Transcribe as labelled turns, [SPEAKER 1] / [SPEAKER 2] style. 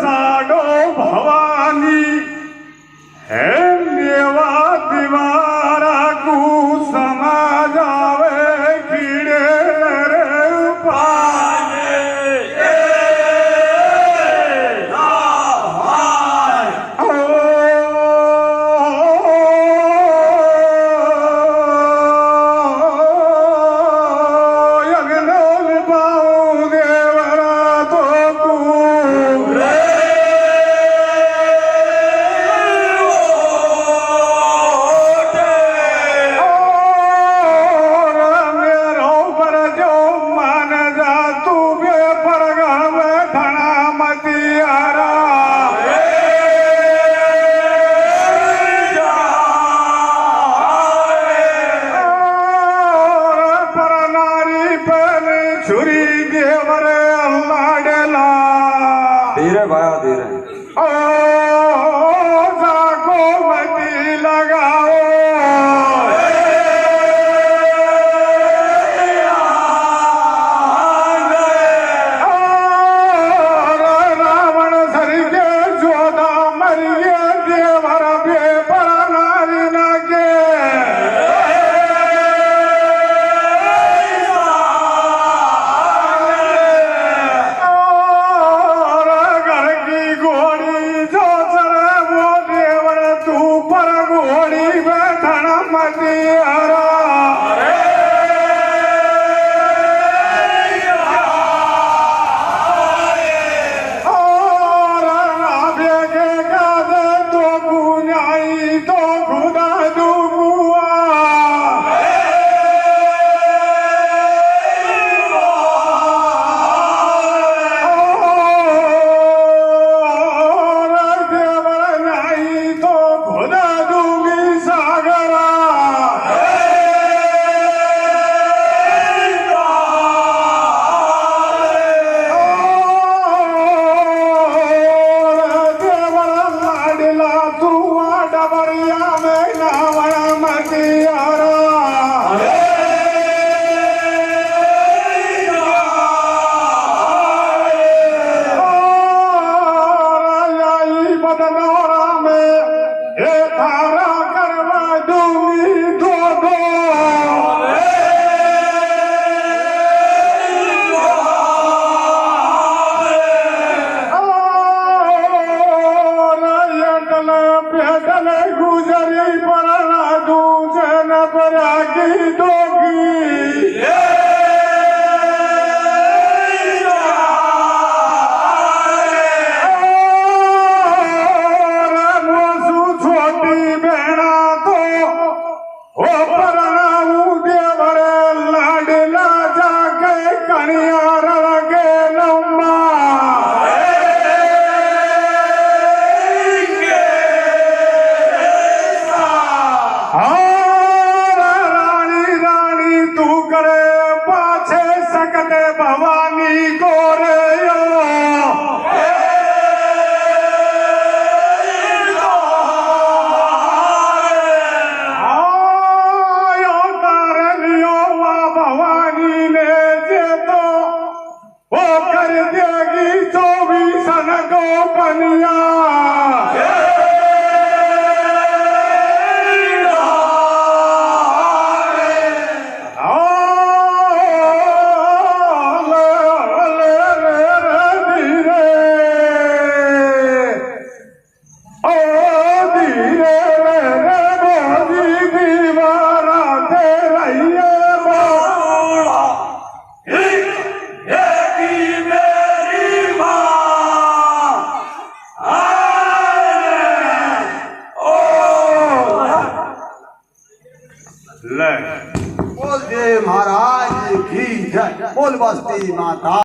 [SPEAKER 1] साडो भवानी है मेवा दीवारा को समाजावे कीड़े रे पाने छुरी देवर अल्लाडेला
[SPEAKER 2] धीरे भाया धीरे
[SPEAKER 1] ओ जाको मती लगाओ रावण सरी के जोधा मरिए देवर बेपर नारी न के गुजरी परा दूजन परा की दोगी मोसू छोटी बहना तो हो परनाऊ देवरे लाडला जाके कनिया लगे लम्बा भवानी को भवानी ने जे तो वो कर देगी 24 को कन्या
[SPEAKER 2] बोल जय महाराज की जय बोल बस्ती माता।